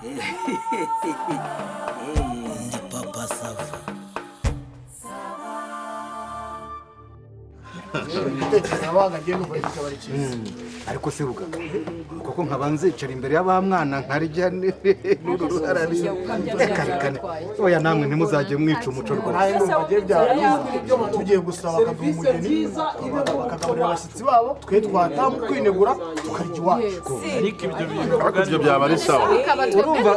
Ndi papa sava. Ariko se buga kuko nkaba nzicara imbere y'abamwana nkarya n'uruharari karekane oya namwe ntimuzajye mwica umuco rwose tugiye gusaba akaduha umugeni bakagaburira abashyitsi babo twe twatamu kwinegura tukarya iwacu ariko ibyo byaba ari sawa. urumva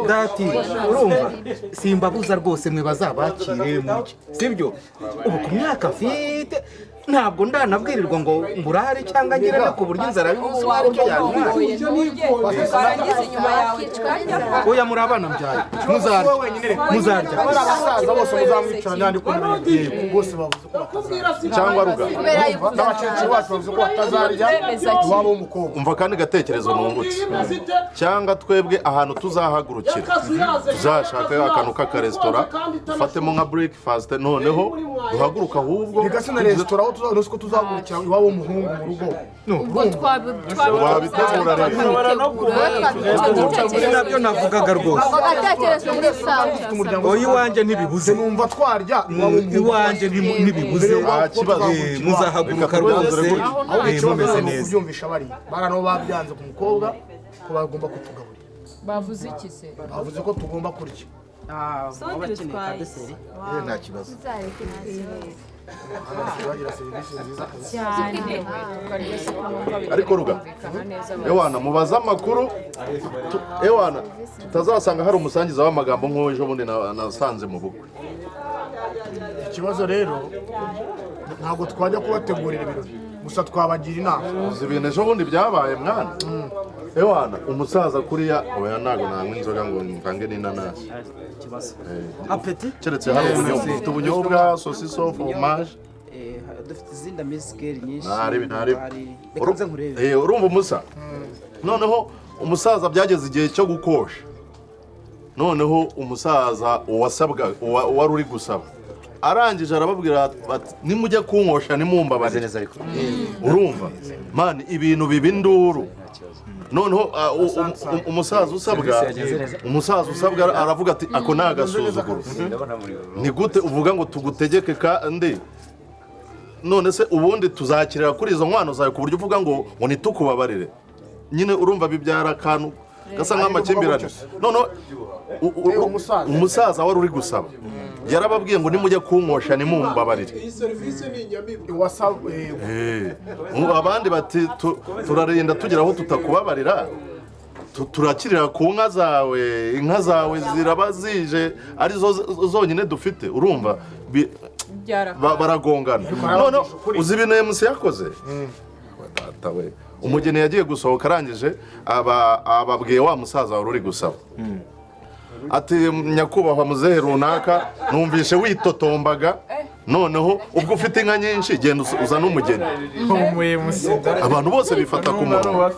dati urumva simbabuza rwose mwe bazabakire murye sibyo ubu ku myaka mfite ntabwo ndanabwirirwa ngo mburare cyangwa ngire no ku buryo inzara y'umunsi w'icyo yantwara oya muri abana mbyaye muzarya abasaza bose muzamwicara n'andi ko bose bavuze ko batazarya cyangwa ruga n'abakecuru bacu bavuze ko batazarya iwabo w'umukobwa. umva kandi gatekerezo nungutse cyangwa twebwe ahantu tuzahagurukira tuzashaka akantu k'akaresitora dufatemo nka breakfast noneho duhaguruka ahubwo bigasa na resitora aho tuzarusko tuzagurukira iwabo w'umuhungu mu rugo wabitegura rero nabyo navugaga rwose oya iwanjye ntibibuze numva twarya iwanjye ntibibuze muzahaguruka rwose mumeze neza kubyumvisha bari barano babyanze ku mukobwa ko bagomba kutugaburira bavuze iki se bavuze ko tugomba kurya nta kibazo ariko ruga ewana mubaza amakuru ewana tutazasanga hari umusangiza w'amagambo nk'uwo bundi nasanze mu bukwe. ikibazo rero ntabwo twajya kubategurira ibirori gusa twabagira inama. uzi ibintu ejo bundi byabaye mwana ewana umusaza kuriya oya ntabwo nanywa inzoga ngo mvange n'inanasi keretse hari ubunyobwa sosiso foromaje dufite izindi misikeri nyinshi urumva umusa noneho umusaza byageze igihe cyo gukosha noneho umusaza uwasabwa wari uri gusaba arangije arababwira ati nimujya kunkosha nimumbabaze neza ariko urumva mani ibintu biba induru noneho umusaza usabwa aravuga ati ako ni agasuzuguro ni gute uvuga ngo tugutegeke kandi none se ubundi tuzakirira kuri izo nkwano zawe ku buryo uvuga ngo ntitukubabarire nyine urumva bibyara akantu gasa nk'amakimbirane noneho umusaza wari uri gusaba yarababwiye ngo nimujya kunkosha nimumbabarire abandi bati turarinda tugera aho tutakubabarira turakirira ku nka zawe inka zawe ziraba zije arizo zonyine dufite urumva baragongana noneho uzi ibintu emusi yakoze umugeni yagiye gusohoka arangije ababwiye wa musaza wari uri gusaba ati nyakubahwa muzehe runaka numvishe witotombaga noneho ubwo ufite inka nyinshi genda uzana umugeni abantu bose bifata ku munwa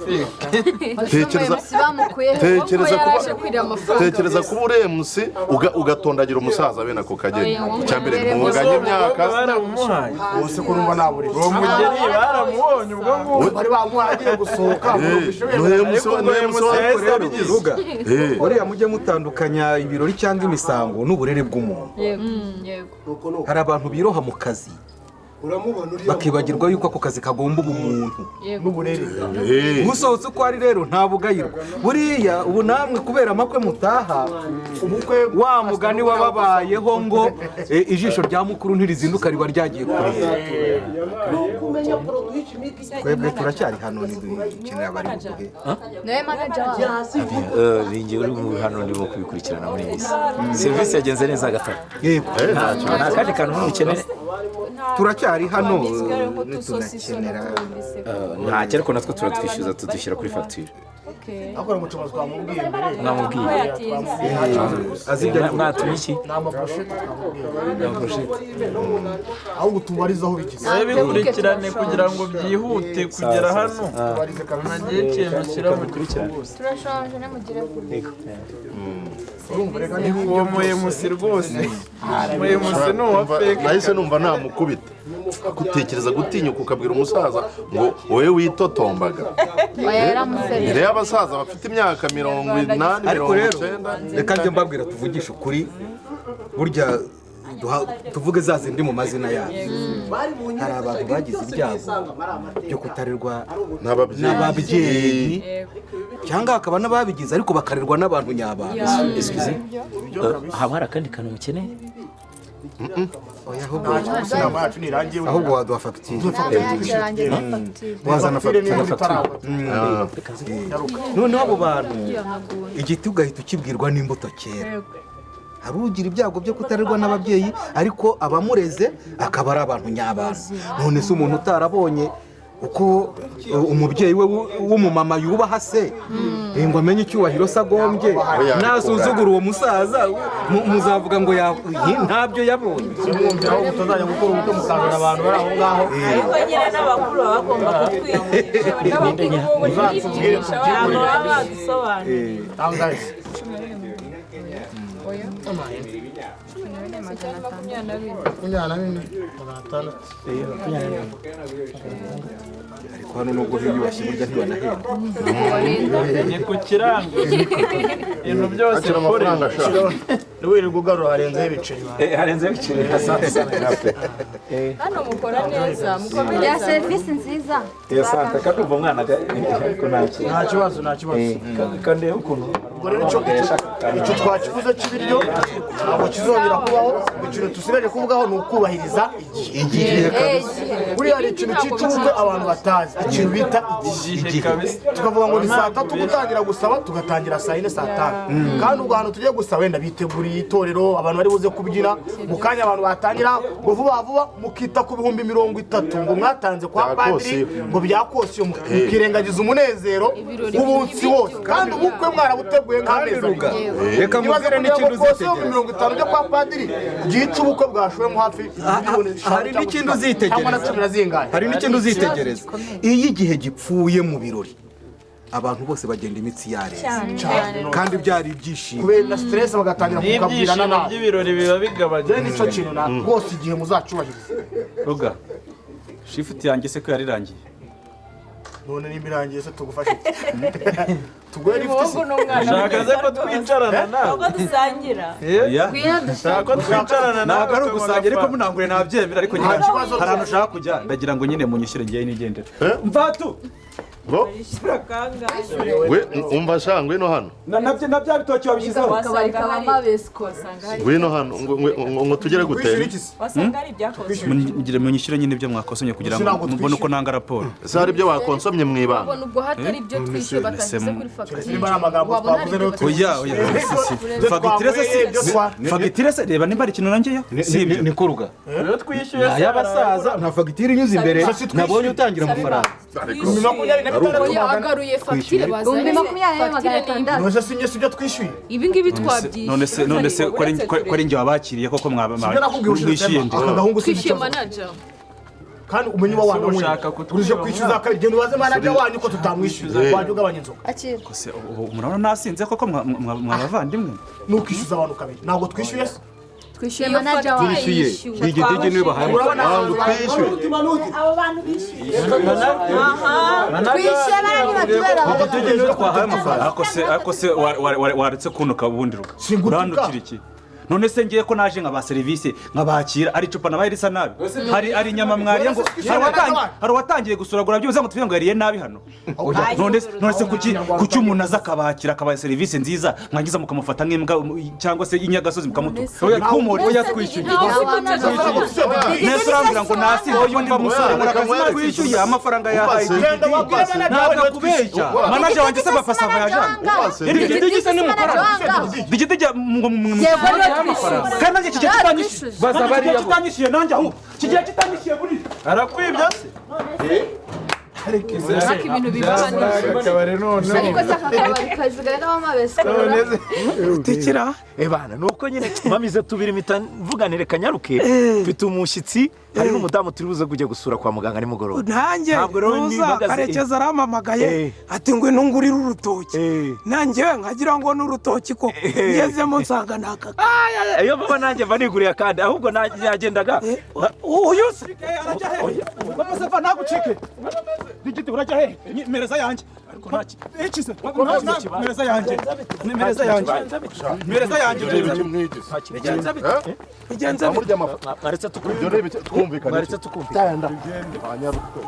tekereza kuba uri emusi ugatondagira umusaza bene ako kageni cyambere mwunganye imyaka bose ko numva naburi uwo mugeni baramuhonye ubwo ngubwo bari bamuhagiye gusohoka ruga buriya mujye mutandukanya ibirori cyangwa imisango n'uburere bw'umuntu hari abantu biroha mu kazi bakibagirwa yuko ako kazi kagomba ubumuntu n'uburere musohotse uko ari rero nta bugayirwa buriya ubu namwe kubera amakwe mutaha umukwe wa mugani wababayeho ngo ijisho rya mukuru ntirizinduka riba ryagiye kureba twebwe turacyari hano ntidukenera abari buguhe nawe manager wawe bingiye uri hano ndimo kubikurikirana muri iyi serivisi yagenze neza gatatu yego nta kandi kantu n'umukenere turacyari hano tunakenera nta cyari ko natwe turatwishyuza tudushyira kuri fagitire akora umucuruzi twamubwiye mbere mwamubwiye azijya mwatumye iki ni amaposhete twamubwiye ahubwo tubarizaho bigize bikurikirane kugira ngo byihute kugera hano nagiye ikintu kiramo turashonje nemugire uwo muhemusi rwose umuhemusi ni uwa feke nahise numva namukubita gutekereza gutinyuka ukabwira umusaza ngo wowe witotombaga imbere y'abasaza bafite imyaka 80 ariko rero 90. reka njye mbabwira tuvugishe ukuri burya tuvuge za zindi mu mazina yabo hari abantu bagize ibyago byo kutarerwa n'ababyeyi cyangwa hakaba n'ababigize ariko bakarerwa n'abantu nyabana. haba hari akandi kantu mukeneye ahubwo waduha fagitire wazana fagitire noneho abo bantu igiti ugahita ukibwirwa n'imbuto kera. hari ugira ibyago byo kutarerwa n'ababyeyi ariko abamureze akaba ari abantu nyabana. none se umuntu utarabonye uko umubyeyi we w'umumama yubaha se ngo amenye icyubahiro se agombye nasuzugura uwo musaza muzavuga ngo ntabyo yabonye. mutazajya gukora ubukwe musangana abantu bari aho ngaho ariko nyine n'abakuru baba bagomba kutwigisha ntabwo baba badusobanurira. ariko hano nubwo hiyubashye burya ntibanahenda ni ku kirango ibintu byose amafaranga ashaka wirirwa ugarura harenzeho ibiceri harenzeho ibiceri hano mukora neza mukomeye ya serivisi nziza iyo sante kakumva umwana ariko nta kibazo kandi ukuntu ubwo rero icyo twakivuze cy'ibiryo ntabwo kizongera kubaho. ikintu dusigaje kuvugaho ni ukubahiriza igihe. buriya hari ikintu cy'icuruzwa abantu batazi, ikintu bita igihe. tukavuga ngo ni saa 3 gutangira gusaba tugatangira saa 4 saa 5 kandi ubwo ahantu tugiye gusaba wenda biteguriye itorero abantu bari buze kubyina mu kanya abantu batangira ngo vuba mukita ku bihumbi 30 ngo mwatanze kwa padiri ngo byakose mukirengagiza umunezero w'umunsi wose kandi ubukwe mwarabuteguye nk'amezi reka mubwire n'ikintu uzitegereza 50 byo kwa padiri gica ubukwe bwashoyemo hafi hari n'ikintu uzitegereza iyo igihe gipfuye mu birori abantu bose bagenda imitsi yarenze kandi byari ibyishimo kubera stress bagatangira kukabwirana n'ibyishimo by'ibirori biba bigabanya nicyo kintu rwose igihe muzacubahiriza. Ruga shifuti yanjye se ko yarirangiye none nimbirangiye se tugufashe tugoye lift ushaka ze ko twicarana nawe ubwo dusangira ushaka ko twicarana nawe ntabwo ari ugusangira ariko munangure nabyemera ariko nyine hari ahantu ushaka kujya ndagira ngo nyine munyishyure ngiye nigendera mvatu we umva shangwe no hano nabya bitoki wabishyizeho ngwino hano ngo tugere gutera wasanga ari ibyakoze mugire munyishyure nyine ibyo mwakosomye kugira ngo mubone uko nanga raporo ese hari ibyo wakonsomye mu ibanga ubona ubwo hatari ibyo twishyuye batashyize kuri fagitire fagitire se reba nimba ari ikintu nangeyo ni kuruga iyo twishyuye y'abasaza nta fagitire inyuze imbere nabonye utangira amafaranga agaruye fagitire bazanye nose sinye sibyo twishyuye ibi ngibi twabyishyuye none se ko ari njye wabakiriye koko mwishyuye ndi twishyuye manager kandi umenye wa wantu ushaka kurije kwishyuza kabiri genda ubaze manager wanyu ko tutamwishyuza waje ugabanya inzoga kose murabona nasinze koko mwabavandimwe nukishyuza abantu kabiri ntabwo twishyuye twishyuye manager wacu twishyuye igitege niwe bahaye abantu twishyuye abo bantu bishyuye twishyuye baranibatubera igitege niwe twahaye amafaranga ariko se waretse kuntuka ubundi ruga urandukira iki none se ngiye ko naje nkaba serivisi nkabakira ari icupa nabaye risa nabi hari inyama mwariye ngo hari watangiye gusuragura byuze ngo tuvuge ngo yariye nabi hano none se kuki umuntu aza akabakira akabaye serivisi nziza mwangiza mukamufata nk'imbwa cyangwa se inyagasozi mukamutuka oya twishyuye nese urambwira ngo nasi ngo yumva musarura akazi twishyuye amafaranga yahaye ntabwo akubeshya manager wanjye se bafasava yajana igitege se nimukora igitege kandi nanjye kigiye kitanyishyuye baza bariya kitanyishyuye nanjye ahubwo kigiye kitanyishyuye buri arakwibye se ariko ibintu bibahanisha ariko sakakabari kazigaye n'abamabese tekera ebana nuko nyine mamize tubiri mita mvuganire kanyaruke mfite umushyitsi hari n'umudamu turi buze kujya gusura kwa muganga nimugoroba. Nanjye nuza Karekezi arampamagaye ati ngo ntungurire urutoki. Nanjye nkagira ngo n'urutoki ko ngezemo nsanga naka. Iyo baba nanjye baniguriye kandi ahubwo nagendaga. Uyu se Papa Safa nagucike. Digiti urajya he? Mereza yanjye. Iki se? Mereza yanjye. Mereza yanjye. Mereza yanjye. Bigenza Amurya amafu. Maretse tukumva. Ibyo rebe twumvikana. Maretse tukumva. Hanyarutwe.